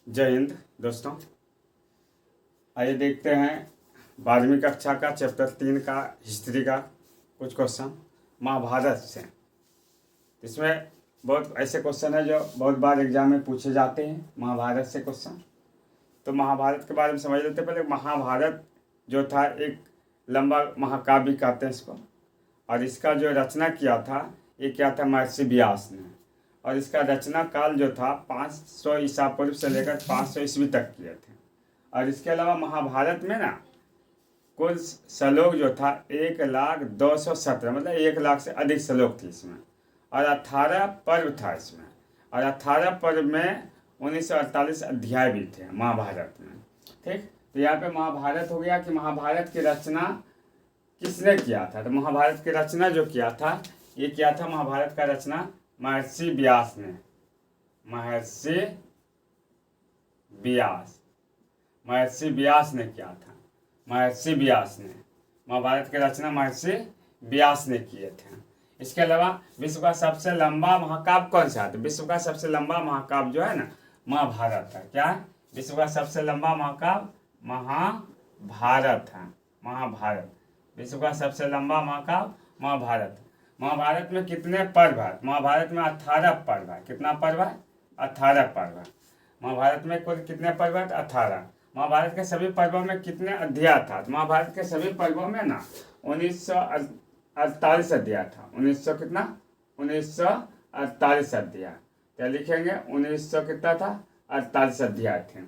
जय हिंद दोस्तों। आइए देखते हैं 12वीं कक्षा का चैप्टर 3 का हिस्ट्री का कुछ क्वेश्चन महाभारत से। इसमें बहुत ऐसे क्वेश्चन है जो बहुत बार एग्जाम में पूछे जाते हैं महाभारत से क्वेश्चन। तो महाभारत के बारे में समझ लेते हैं। पहले महाभारत जो था एक लंबा महाकाव्य कहते हैं इसको, और इसका जो रचना किया था ये क्या था, महर्षि व्यास ने। और इसका रचना काल जो था 500 ईसा पूर्व से लेकर 500 ईस्वी तक किए थे। और इसके अलावा महाभारत में ना कुल श्लोक जो था 1,217, मतलब 1,00,000 से अधिक श्लोक थी इसमें, और 18 पर्व था इसमें, और 18 पर्व में 1948 अध्याय भी थे महाभारत में। ठीक, तो यहाँ पे महाभारत हो गया कि महाभारत की रचना किसने किया था। तो महाभारत की रचना जो किया था ये किया था महाभारत का रचना महर्षि व्यास ने। महर्षि व्यास ने किया था। महर्षि व्यास ने महाभारत की रचना महर्षि व्यास ने किए थे। इसके अलावा विश्व का सबसे लंबा महाकाव्य कौन सा है? तो विश्व का सबसे लंबा महाकाव्य जो है ना महाभारत है। क्या है? विश्व का सबसे लंबा महाकाव्य महाभारत है। महाभारत विश्व का सबसे लंबा महाकाव्य महाभारत। महाभारत में कितने पर्व है? महाभारत में 18 पर्व है। कितना पर्व है? 18 पर्व है। महाभारत में कुल कितने पर्व है? 18। महाभारत के सभी पर्वों में कितने अध्याय था? तो महाभारत के सभी पर्वों में ना 1948 अध्याय था। 1900 कितना? 1948 अध्याय। क्या लिखेंगे? 1900 कितना था? 48 अध्याय थे।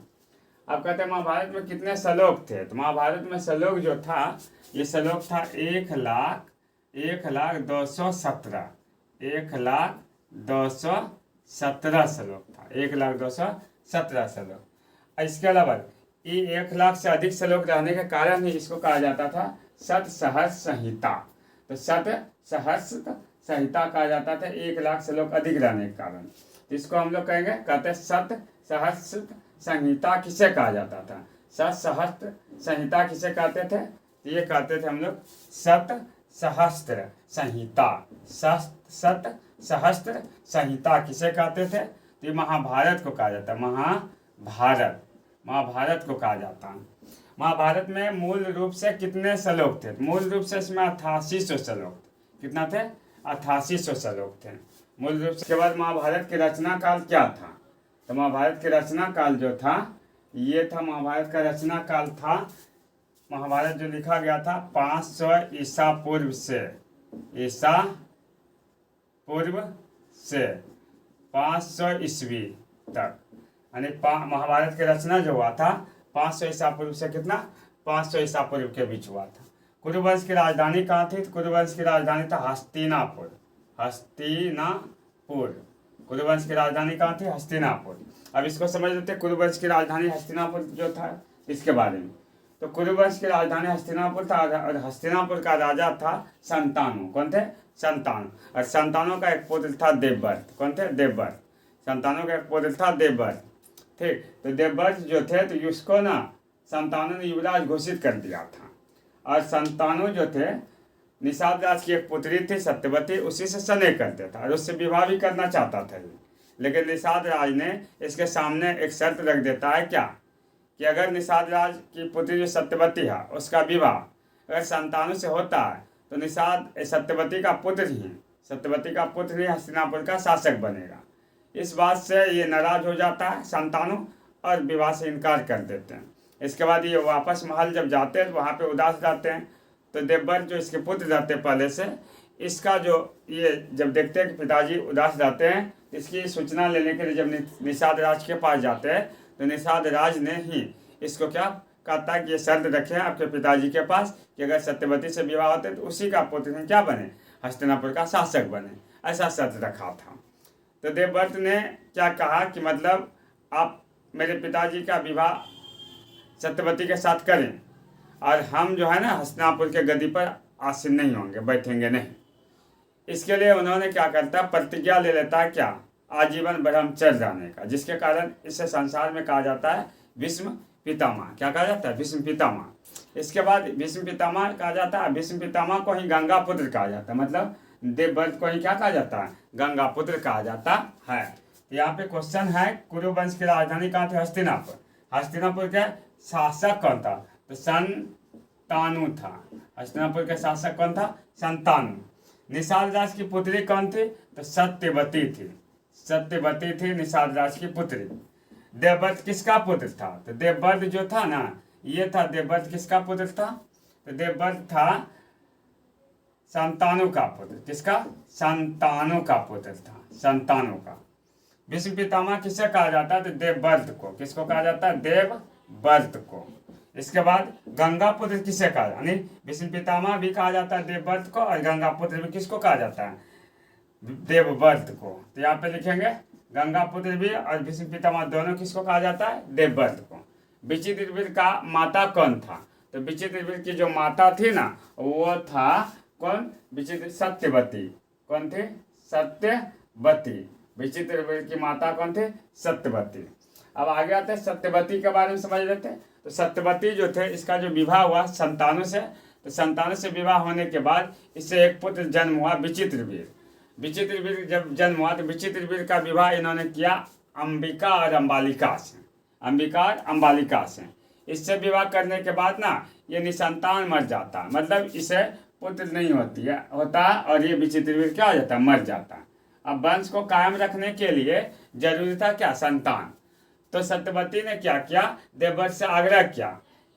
अब कहते हैं महाभारत में कितने श्लोक थे? तो महाभारत में श्लोक जो था ये श्लोक था 1,217। 1,217 श्लोक था। 1,217 श्लोक। इसके अलावा ये 1,00,000 से अधिक श्लोक रहने के कारण ही इसको कहा जाता था शतसहस्र संहिता। तो शतसहस्र संहिता कहा जाता था 1,00,000 श्लोक अधिक रहने के कारण। तो इसको हम लोग कहेंगे, कहते हैं शतसहस्र संहिता किसे कहा जाता था? शतसहस्र संहिता किसे कहते थे? तो ये कहते थे हम लोग शतसहस्र संहिता। शतसहस्र संहिता किसे कहते थे? तो ये महाभारत को कहा जाता है। महाभारत को कहा जाता है। महाभारत में मूल रूप से कितने श्लोक थे? मूल रूप से इसमें 8800 श्लोक। कितना थे? 8800 श्लोक थे मूल रूप से। के बाद महाभारत की रचना काल क्या था? तो महाभारत की रचना काल जो था ये था, महाभारत का रचना काल था, महाभारत जो लिखा गया था 500 ईसा पूर्व से 500 ईस्वी तक, यानी महाभारत की रचना जो हुआ था 500 ईसा पूर्व से कितना? 500 ईसा पूर्व के बीच हुआ था। कुरुवंश की राजधानी कहाँ थी? कुरुवंश की राजधानी था हस्तिनापुर। कुरुवंश की राजधानी कहाँ थी? हस्तिनापुर। अब इसको समझ लेते हैं कुरुवंश की राजधानी हस्तिनापुर जो था इसके बारे में। तो कुरुवंश की राजधानी हस्तिनापुर था, और हस्तिनापुर का राजा था संतानु। कौन थे? संतानु। और संतानु का एक पुत्र था देवव्रत। कौन थे? देवव्रत। संतानु का एक पुत्र था देवव्रत। ठीक, तो देवव्रत जो थे तो उसको ना संतानु ने युवराज घोषित कर दिया था। और संतानु जो थे निषाद राज की एक पुत्री थी सत्यवती, उसी से स्नेह करते था और उससे विवाह भी करना चाहता था। लेकिन निषाद राज ने इसके सामने एक शर्त रख देता है, क्या? कि अगर निषाद राज की पुत्री जो सत्यवती है उसका विवाह अगर संतानु से होता है तो निषाद सत्यवती का पुत्र ही हस्तिनापुर का शासक बनेगा। इस बात से ये नाराज हो जाता है संतानु और विवाह से इनकार कर देते हैं। इसके बाद ये वापस महल जब जाते हैं तो वहाँ पे उदास जाते हैं। तो देवव्रत जो इसके पुत्र रहते पहले से, इसका जो ये जब देखते हैं कि पिताजी उदास जाते हैं, इसकी सूचना लेने के लिए जब निषाद राज के पास जाते हैं तो निषाद राज ने ही इसको क्या कहता है कि ये शर्त रखे आपके पिताजी के पास कि अगर सत्यवती से विवाह होते तो उसी का पुत्र क्या बने? हस्तिनापुर का शासक बने। ऐसा शर्त रखा था। तो देवव्रत ने क्या कहा कि मतलब आप मेरे पिताजी का विवाह सत्यवती के साथ करें और हम जो है ना हस्तिनापुर के गद्दी पर आसीन नहीं होंगे, बैठेंगे नहीं। इसके लिए उन्होंने क्या करता है, प्रतिज्ञा ले लेता है, क्या? आजीवन ब्रह्मचर्य रहने का, जिसके कारण इसे संसार में कहा जाता है भीष्म पितामह। क्या कहा जाता है? भीष्म पितामह। इसके बाद भीष्म पितामह कहा जाता है। भीष्म पितामह को ही गंगा पुत्र कहा जाता है, मतलब देवव्रत को ही क्या कहा जाता है? गंगा पुत्र कहा जाता है। यहाँ पे क्वेश्चन है कुरुवंश की राजधानी कहाँ थी? हस्तिनापुर। हस्तिनापुर का शासक कौन था? तो संतानु था। हस्तिनापुर का शासक कौन था? संतानु। निषाद राज की पुत्री कौन थी? तो सत्यवती थी। सत्यवती थी निषाद राज की पुत्री। देवव्रत किसका पुत्र था? तो देवव्रत जो था ना, ये था देवव्रत किसका पुत्र था? तो देवव्रत था संतानु का पुत्र। किसका? संतानु का पुत्र था, संतानु का। विष्णु पितामह किसे कहा जाता है? तो देवव्रत को। किसको कहा जाता है? देवव्रत को। इसके बाद गंगापुत्र किसे कहा जाता है? यानी विष्णु पितामह भी कहा जाता है देवव्रत को, और गंगापुत्र भी किसको कहा जाता है? देवव्रत को। तो यहाँ पे लिखेंगे गंगापुत्र भी और विष्णु पितामह दोनों किसको कहा जाता है? देवव्रत को। विचित्रवीर का माता कौन था? तो विचित्रवीर की जो माता थी ना, वो था कौन? विचित्र सत्यवती। कौन थी? सत्यवती। विचित्रवीर की माता कौन थे? सत्यवती। अब आगे आते हैं सत्यवती के बारे में समझ लेते हैं। तो सत्यवती जो थे, इसका जो विवाह हुआ संतानु से। तो संतानु से विवाह होने के बाद इससे एक पुत्र जन्म हुआ, विचित्रवीर। विचित्रवीर जब जन्म हुआ तो विचित्रवीर का विवाह इन्होंने किया अंबिका और अंबालिका से। अंबिका और अंबालिका से। इससे विवाह करने के बाद ना ये निसंतान मर जाता है, मतलब इसे पुत्र नहीं होता है, और ये विचित्रवीर क्या हो जाता है? मर जाता है। अब वंश को कायम रखने के लिए जरूरी था क्या? संतान। तो सत्यवती ने क्या किया? देवव्रत से आग्रह किया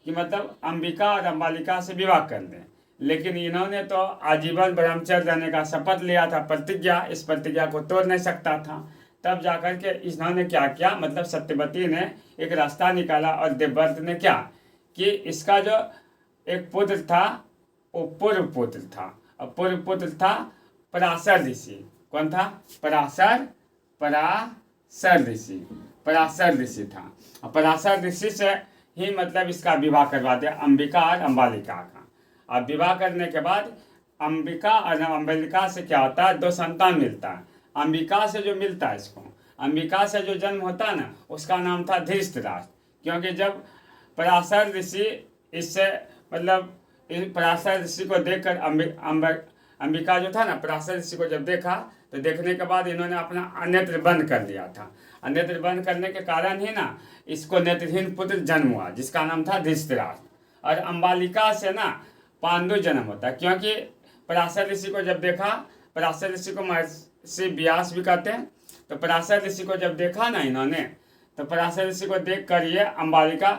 कि मतलब अंबिका और अंबालिका से विवाह कर लें, लेकिन इन्होंने तो आजीवन ब्रह्मचर्य रहने का शपथ लिया था, प्रतिज्ञा। इस प्रतिज्ञा को तोड़ नहीं सकता था। तब जाकर के इन्होंने क्या किया? मतलब सत्यवती ने एक रास्ता निकाला, और देवव्रत ने क्या कि इसका जो एक पुत्र था वो पूर्व पुत्र था, और पूर्व पुत्र था पराशर ऋषि। कौन था? पराशर ऋषि। पराशर ऋषि था। और पराशर ऋषि से ही मतलब इसका विवाह करवा दिया, अंबिका और अंबालिका का। अब विवाह करने के बाद अंबिका और अंबालिका से क्या होता है? दो संतान मिलता है। अंबिका से जो मिलता है इसको, अंबिका से जो जन्म होता है ना, उसका नाम था धृतराष्ट्र। क्योंकि जब पराशर ऋषि इससे मतलब पराशर ऋषि को देखकर अंबिका जो था ना, पराशर ऋषि को जब देखा तो देखने के बाद इन्होंने अपना नेत्र बंद कर लिया था। नेत्र बंद करने के कारण ही ना इसको नेत्रहीन पुत्र जन्म हुआ, जिसका नाम था धृतराष्ट्र। और अंबालिका से ना पांडु जन्म होता है, क्योंकि पराशर ऋषि को जब देखा, पराशर ऋषि को महर्षि व्यास भी कहते हैं। तो पराशर ऋषि को जब देखा ना इन्होंने, तो पराशर ऋषि को देख कर ये अंबालिका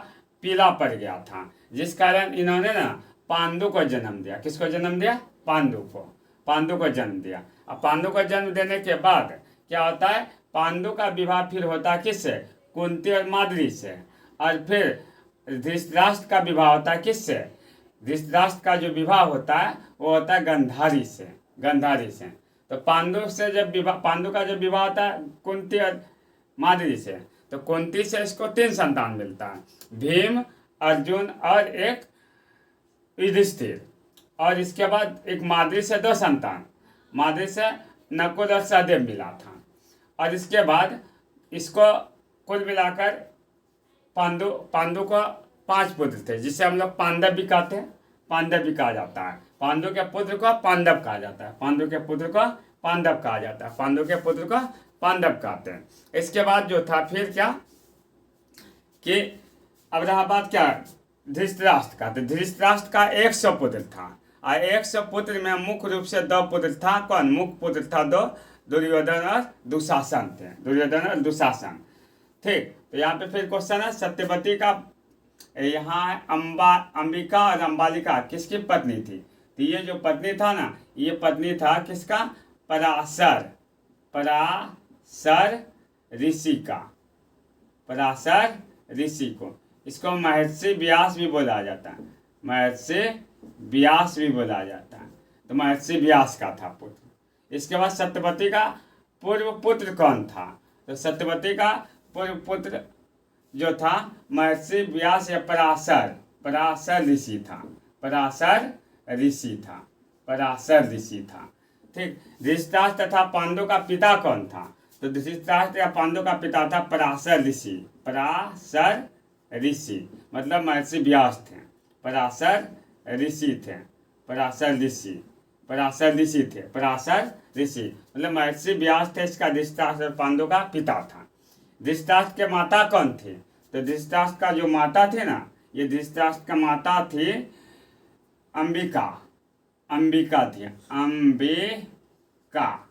पीला पड़ गया था, जिस कारण इन्होंने ना पांडु को जन्म दिया। किसको जन्म दिया? पांडु को। पांडु को जन्म दिया। अब पांडु को जन्म देने के बाद क्या होता है? पांडु का विवाह फिर होता है किससे? कुंती और माद्री से। और फिर धृतराष्ट्र का विवाह होता है किससे? धृतराष्ट्र का जो विवाह होता है वो होता है गंधारी से। गंधारी से। तो पांडु से जब विवाह, पांडु का जब विवाह होता है कुंती और माद्री से, तो कुंती से इसको 3 संतान मिलता है, भीम, अर्जुन और एक युधिष्ठिर। और इसके बाद एक माद्री से 2 संतान, माद्री से नकुल और सहदेव मिला था। और इसके बाद इसको कुल मिलाकर पांडु को 5 पुत्र थे, जिसे हम लोग पांडव भी कहते हैं। पांडव भी कहा जाता है। पांडु के पुत्र को पांडव कहा जाता है। पांडु के पुत्र को पांडव कहा जाता है। पांडु के पुत्र को पांडव कहते हैं। इसके बाद जो था फिर क्या कि अब रहा बात क्या? धृतराष्ट्र का। तो धृतराष्ट्र का 100 पुत्र था, और 100 पुत्र में मुख्य रूप से 2 पुत्र था। कौन मुख्य पुत्र था? 2, दुर्योधन और दुशासन थे। दुर्योधन और दुशासन। ठीक। तो यहाँ पे फिर क्वेश्चन है सत्यवती का, यहाँ अंबिका और अंबालिका किसकी पत्नी थी? तो ये जो पत्नी था ना, ये पत्नी था किसका? पराशर ऋषि का। पराशर ऋषि को। इसको महर्षि व्यास भी बोला जाता है। महर्षि व्यास भी बोला जाता है। तो महर्षि व्यास का था पुत्र। इसके बाद सत्यवती का पूर्व पुत्र कौन था? तो सत्यवती का पूर्व पुत्र जो था महर्षि व्यास या पराशर ऋषि था। पराशर ऋषि था। ठीक। धृतराष्ट्र तथा पांडु का पिता कौन था? तो धृतराष्ट्र या पांडु का पिता था पराशर ऋषि, मतलब महर्षि व्यास थे। पराशर ऋषि थे। पराशर ऋषि थे, पराशर ऋषि मतलब महर्षि व्यास थे इसका धृतराष्ट्र और पांडु का पिता था। धृतराष्ट्र के माता कौन थे? तो धृतराष्ट्र का जो माता थे ना, ये धृतराष्ट्र का माता थी अंबिका, अंबिका थी, अंबिका।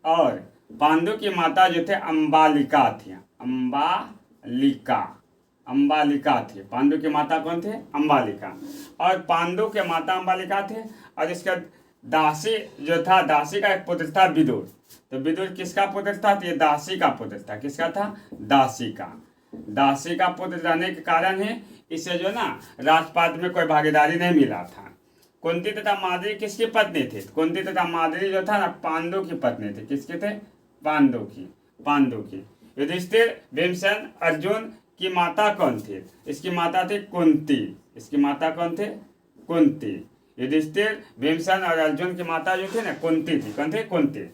और पांडु की माता जो थे अंबालिका थी, अंबालिका, अंबालिका थी। पांडु की माता कौन थे? अंबालिका। और पांडु के माता अंबालिका थे। और इसका दासी जो था, दासी का एक पुत्र था विदुर। तो विदुर किसका पुत्र था? तो ये दासी का पुत्र था। किसका था? दासी का। दासी का पुत्र रहने के कारण ही इसे जो ना राजपाट में कोई भागीदारी नहीं मिला था। कुंती तथा माद्री किसकी पत्नी थी? कुंती तथा माद्री जो था ना पांडु की पत्नी थी। किसके थे? पांडु की, पांडु की। युधिष्ठिर, भीमसेन, अर्जुन की माता कौन थी? इसकी माता थी कुंती। इसकी माता कौन थे? कुंती। युधिष्ठिर, भीमसेन और अर्जुन की माता जो थी ना कुंती थी। कौन थे? कुंती।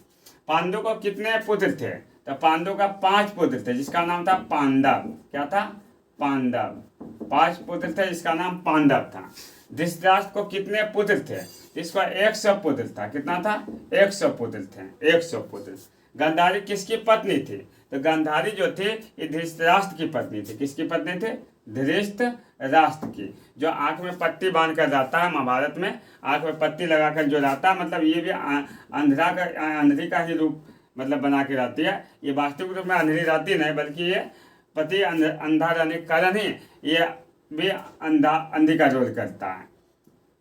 पांडु को कितने पुत्र थे? तो पांडु का 5 पुत्र थे जिसका नाम था पांडव। क्या था? पांडव। 5 पुत्र थे जिसका नाम पांडव था। धृतराष्ट्र को कितने पुत्र थे? इसका 100 पुत्र था। कितना था? 100 पुत्र थे, 100 पुत्र। गांधारी किसकी पत्नी थी? तो गांधारी जो थे ये धृतराष्ट्र की पत्नी थी। किसकी पत्नी थे? धृतराष्ट्र की। जो आंख में पट्टी बांध कर जाता है महाभारत में, आंख में पट्टी लगाकर जो रहता है, मतलब ये भी अंधरा का, अंधरी का ही रूप मतलब बना के रहती है। ये वास्तविक रूप में अंधेरी रहती नहीं, बल्कि ये पति अंधा रहने के कारण ही ये भी अंधी का रोल करता है।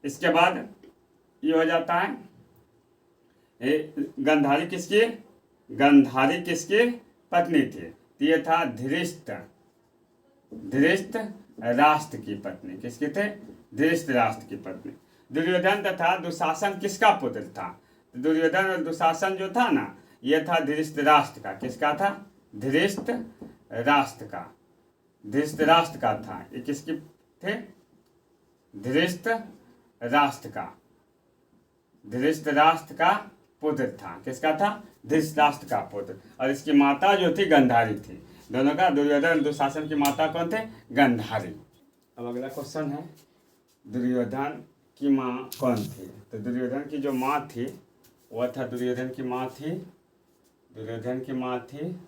इसके बाद ये हो जाता है गंधारी किसकी? गंधारी किसकी पत्नी थी? तो ये था धृतराष्ट्र की पत्नी। किसकी थे? धृतराष्ट्र की पत्नी। दुर्योधन तथा दुशासन किसका पुत्र था? दुर्योधन और दुशासन जो था ना, ये था धृतराष्ट्र का। किसका था? धृतराष्ट्र का, धृतराष्ट्र का था। ये किसकी थे? धृतराष्ट्र का, धृतराष्ट्र का पुत्र था। किसका था? धृतराष्ट्र का पुत्र। और इसकी माता जो थी गंधारी थी। दोनों का, दुर्योधन दुशासन की माता कौन थे? गंधारी। अब अगला क्वेश्चन है दुर्योधन की माँ कौन थी? तो दुर्योधन की जो माँ थी वह था, दुर्योधन की माँ थी, दुर्योधन की माँ थी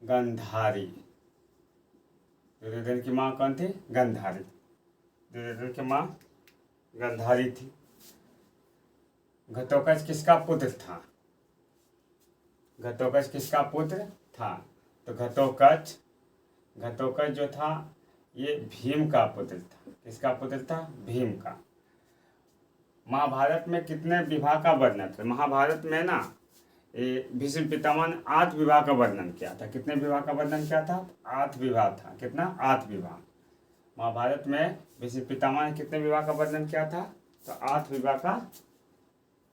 गंधारी। दुर्योधन की माँ कौन थी? गंधारी। दुर्योधन की माँ गंधारी थी। घटोत्कच किसका पुत्र था? घटोत्कच किसका पुत्र था? तो घटोत्कच, घटोत्कच जो था ये भीम का पुत्र था। किसका पुत्र था? भीम का। महाभारत में कितने विवाह का वर्णन है? महाभारत में ना भीष्म पितामह ने 8 विवाह का वर्णन किया था। कितने विवाह का वर्णन किया था? 8 विवाह था। कितना? 8 विवाह। महाभारत में भीष्म पितामह ने कितने विवाह का वर्णन किया था? तो 8 विवाह का,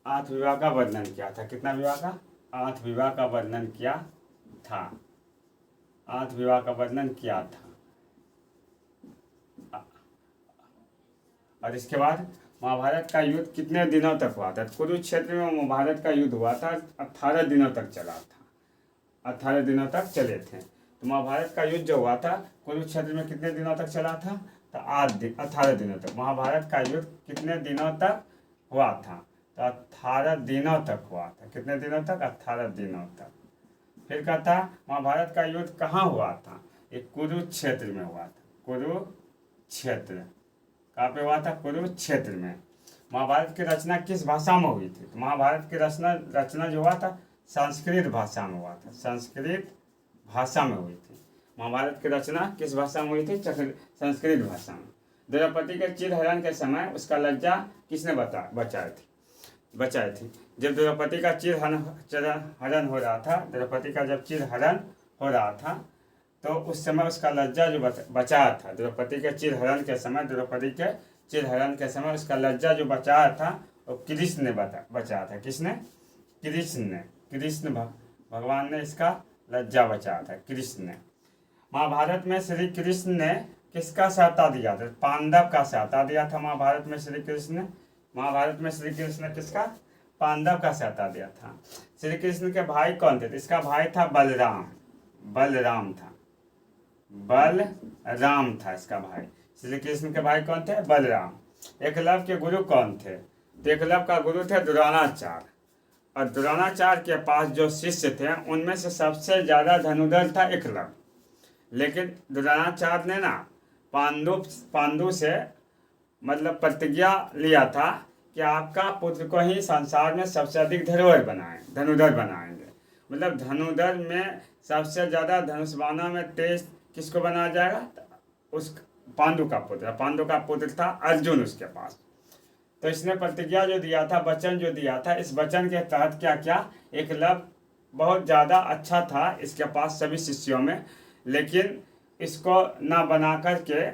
8 विवाह का वर्णन किया था। कितना विवाह का? 8 विवाह का वर्णन किया था। 8 विवाह का वर्णन किया था। और इसके बाद महाभारत का युद्ध कितने दिनों तक हुआ था? कुरुक्षेत्र में महाभारत का युद्ध हुआ था, 18 दिनों तक चला था। 18 दिनों तक चले थे। तो महाभारत का युद्ध जो हुआ था कुरुक्षेत्र में कितने दिनों तक चला था? तो 18 दिनों तक। महाभारत का युद्ध कितने दिनों तक हुआ था? तो 18 दिनों तक हुआ था। कितने दिनों तक? 18 दिनों तक। फिर कहता महाभारत का युद्ध कहाँ हुआ था? ये कुरुक्षेत्र में हुआ था। कुरुक्षेत्र कहाँ पे हुआ था? कुरुक्षेत्र में। महाभारत की रचना किस भाषा में हुई थी? तो महाभारत की रचना जो हुआ था संस्कृत भाषा में हुआ था। संस्कृत भाषा में हुई थी। महाभारत की रचना किस भाषा में हुई थी? संस्कृत भाषा में। द्रौपदी के चिरहरण के समय उसका लज्जा किसने बचाई थी? जब द्रौपदी का चिरहरण हो रहा था, द्रौपदी का जब चिरहरण हो रहा था तो उस समय उसका लज्जा जो बचाया था, द्रौपदी के चिरहरण के समय, द्रौपदी के चिरहरण के समय उसका लज्जा जो बचाया था वो कृष्ण ने बचाया था। किसने? कृष्ण भगवान ने इसका लज्जा बचाया था, कृष्ण ने। महाभारत में श्री कृष्ण ने किसका सहायता दिया था? पांडव का सहायता दिया था महाभारत में श्री कृष्ण ने। महाभारत में श्री कृष्ण ने किसका? पांडव का सहायता दिया था। श्री कृष्ण के भाई कौन थे? इसका भाई था बलराम। बलराम था इसका भाई। श्री कृष्ण के भाई कौन थे? बलराम। एकलव्य के गुरु कौन थे? तो एकलव्य का गुरु थे द्रोणाचार्य, और द्रोणाचार्य के पास जो शिष्य थे उनमें से सबसे ज़्यादा धनुर्धर था एकलव्य। लेकिन द्रोणाचार्य ने ना पांडु से मतलब प्रतिज्ञा लिया था कि आपका पुत्र को ही संसार में सबसे अधिक धनुर्धर बनाएंगे। मतलब धनुर्धर में सबसे ज़्यादा धनुषबाणों में तेज किसको बनाया जाएगा? उस पांडु का पुत्र था अर्जुन उसके पास। तो इसने प्रतिज्ञा जो दिया था, वचन जो दिया था, इस वचन के तहत क्या क्या एकलव्य बहुत ज़्यादा अच्छा था इसके पास सभी शिष्यों में, लेकिन इसको ना बना करके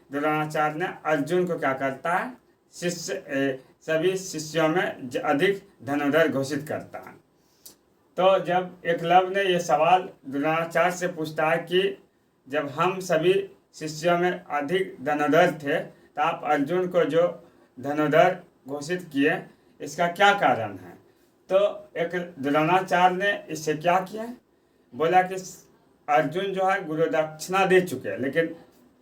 द्रोणाचार्य ने अर्जुन को क्या करता है, सभी शिष्यों में अधिक धनुर्धर घोषित करता है। तो जब एकलव्य ने ये सवाल द्रोणाचार्य से पूछता है कि जब हम सभी शिष्यों में अधिक धनुर्धर थे तो आप अर्जुन को जो धनुर्धर घोषित किए, इसका क्या कारण है? तो एक द्रोणाचार्य ने इससे क्या किया, बोला कि अर्जुन जो है गुरु दक्षिणा दे चुके, लेकिन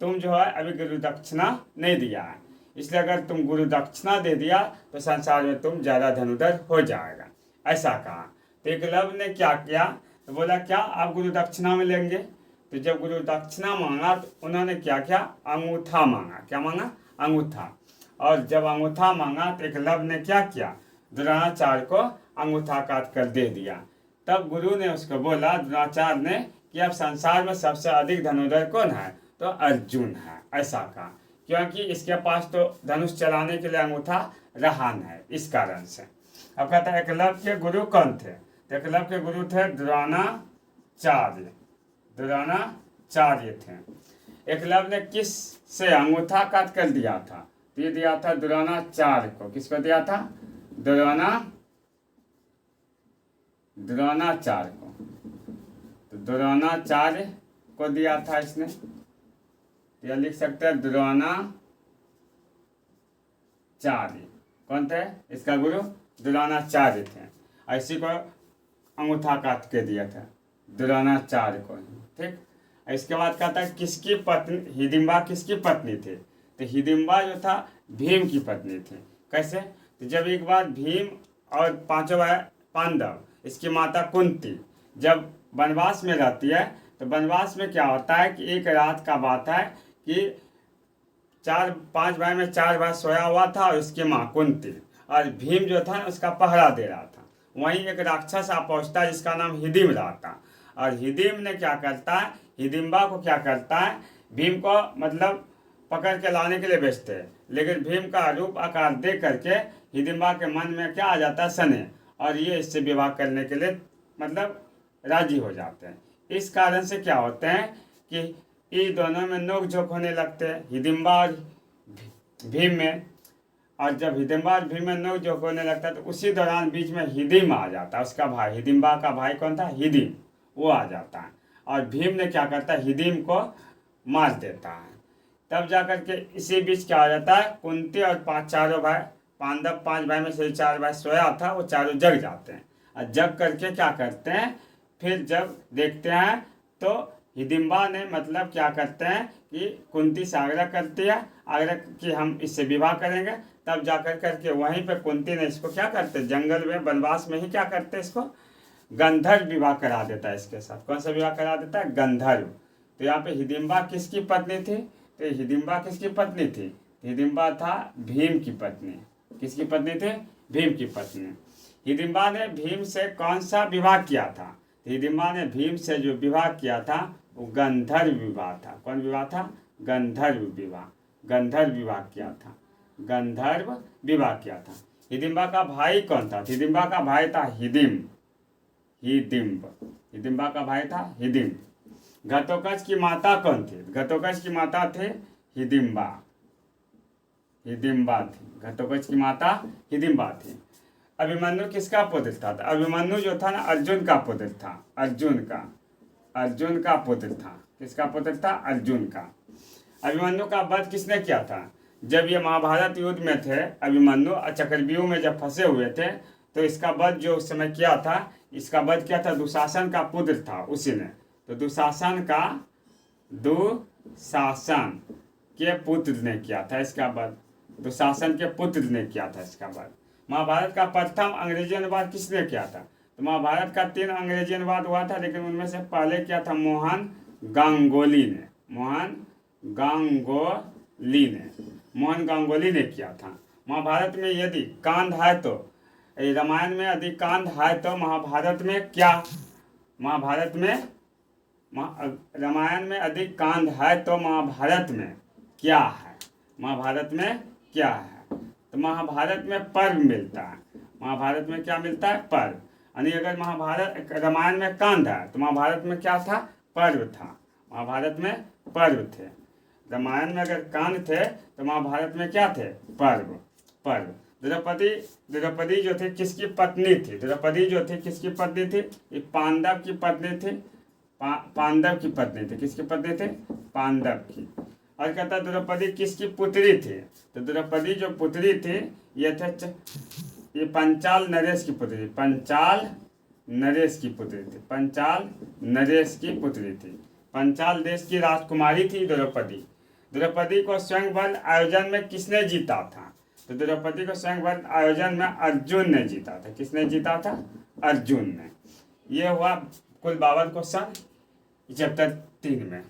तुम जो है अभी गुरु दक्षिणा नहीं दिया है, इसलिए अगर तुम गुरु दक्षिणा दे दिया तो संसार में तुम ज़्यादा धनुर्धर हो जाएगा, ऐसा कहा। तो एकलव्य ने क्या किया, तो बोला क्या आप गुरु दक्षिणा में लेंगे? तो जब गुरु दक्षिणा मांगा तो उन्होंने क्या किया, अंगूठा मांगा। क्या मांगा? अंगूठा। और जब अंगूठा मांगा तो एकलव्य ने क्या किया, द्रोणाचार्य को अंगूठा काट कर दे दिया। तब गुरु ने उसको बोला, द्रोणाचार्य ने, कि अब संसार में सबसे अधिक धनुर्धर कौन है? तो अर्जुन है, ऐसा कहा, क्योंकि इसके पास तो धनुष चलाने के लिए अंगूठा रहा है, इस कारण से। अब कहता है एकलव्य के गुरु कौन थे? तो एकलव्य के गुरु थे द्रोणाचार्य थे। एकलव्य ने किस से अंगूठा काट कर दिया था? ये दिया था द्रोणाचार्य को। किसको दिया था? द्रोणाचार्य को। तो द्रोणाचार्य को दिया था इसने, यह लिख सकते हैं द्रोणाचार्य। कौन थे? इसका गुरु द्रोणाचार्य थे। ऐसी को अंगूठा काट के दिया था द्रोणाचार्य को, ठीक। इसके बाद कहता है किसकी पत्नी, हिडिंबा किसकी पत्नी थी? तो हिडिंबा जो था भीम की पत्नी थी। कैसे? तो जब एक बार भीम और पांचों भाई पांडव, इसकी माता कुंती जब वनवास में रहती है, तो वनवास में क्या होता है कि एक रात का बात है कि 4-5 भाई में 4 भाई सोया हुआ था और उसकी माँ कुंती, और भीम जो था उसका पहरा दे रहा था। वहीं एक राक्षस आ पहुँचता है जिसका नाम हिडिम रहा था, और हिडिम ने क्या करता है, हिडिम्बा को क्या करता है, भीम को मतलब पकड़ के लाने के लिए भेजते हैं, लेकिन भीम का रूप आकार देख करके हिडिम्बा के मन में क्या आ जाता है, स्नेह, और ये इससे विवाह करने के लिए मतलब राजी हो जाते हैं। इस कारण से क्या होते हैं कि ये दोनों में नोक झोंक होने लगते हैं, हिडिम्बा और भीम में। और जब हिडिम्बा और भीम में नोक झोंक होने लगता है तो उसी दौरान बीच में हिडिम आ जाता है, उसका भाई, हिडिम्बा का भाई कौन था, हिडिम, वो आ जाता है, और भीम ने क्या करता है, हिडिम को मार देता है। तब जाकर के इसी बीच क्या हो जाता है, कुंती और चारों भाई पांडव 5 भाई में से 4 भाई सोया था, वो चारों जग जाते हैं, और जग करके क्या करते हैं, फिर जब देखते हैं तो हिडिम्बा ने मतलब क्या करते हैं कि कुंती से आग्रह करती है, आग्रह कि हम इससे विवाह करेंगे। तब जाकर करके वहीं पे कुंती ने इसको क्या करते, जंगल में वनवास में ही क्या करते, इसको गंधर्व विवाह करा देता है इसके साथ। कौन सा विवाह करा देता है, गंधर्व। तो यहाँ पे हिडिम्बा किसकी पत्नी थी, तो हिडिम्बा किसकी पत्नी थी, हिडिम्बा था भीम की पत्नी। किसकी पत्नी थी, भीम की पत्नी। हिडिम्बा ने भीम से कौन सा विवाह किया था, हिडिम्बा ने भीम से जो विवाह किया था वो गंधर्व विवाह था। कौन विवाह था, गंधर्व विवाह, गंधर्व विवाह किया था, गंधर्व विवाह किया था। हिडिम्बा का भाई कौन था, हिडिम्बा का भाई था हिडिम्बा का भाई था हिडिम। घटोत्कच की माता कौन थी, घटोत्कच की माता थे हिडिम्बा थी, घटोत्कच की माता हिडिम्बा थी। अभिमन्यु किसका पुत्र था, अभिमन्यु जो था ना अर्जुन का पुत्र था, अर्जुन का पुत्र था। किसका पुत्र था, अर्जुन का। अभिमन्यु का वध किसने किया था, जब ये महाभारत युद्ध में थे, अभिमन्यु चक्रव्यूह में जब फंसे हुए थे, तो इसका वध जो उस समय किया था, इसका वध किया था दुशासन का पुत्र था उसी ने। तो दुशासन के पुत्र ने किया था इसका वध, दुशासन के पुत्र ने किया था इसका वध। महाभारत का प्रथम अंग्रेजी अनुवाद किसने किया था? तो महाभारत का 3 अंग्रेजी अनुवाद हुआ था, लेकिन उनमें से पहले किया था मोहन गांगुली ने। मोहन गांगुली ने किया था। महाभारत में यदि कांड है तो, रामायण में यदि कांड है तो महाभारत में क्या? रामायण में यदि कांड है तो महाभारत में क्या है? महाभारत में क्या है? तो महाभारत में पर्व मिलता है। महाभारत में क्या मिलता है? पर्व। यानी अगर रामायण में कांड है तो महाभारत में क्या था? पर्व था। महाभारत में पर्व थे। रामायण में अगर कांड थे तो महाभारत में क्या थे? पर्व। द्रौपदी जो थी किसकी पत्नी थी? द्रौपदी जो थी किसकी पत्नी थी? ये पांडव की पत्नी थी। पांडव की पत्नी थी। किसकी पत्नी थी? पांडव की। और कहता द्रौपदी किसकी पुत्री थी? तो द्रौपदी जो पुत्री थी ये पंचाल नरेश की पुत्री थी। पंचाल नरेश की पुत्री थी। पंचाल देश की राजकुमारी थी द्रौपदी। द्रौपदी को स्वयंवर आयोजन में किसने जीता था? तो द्रौपदी को स्वयंवर आयोजन में अर्जुन ने जीता था। किसने जीता था? अर्जुन ने। ये हुआ कुल 52 क्वेश्चन चैप्टर 3 में।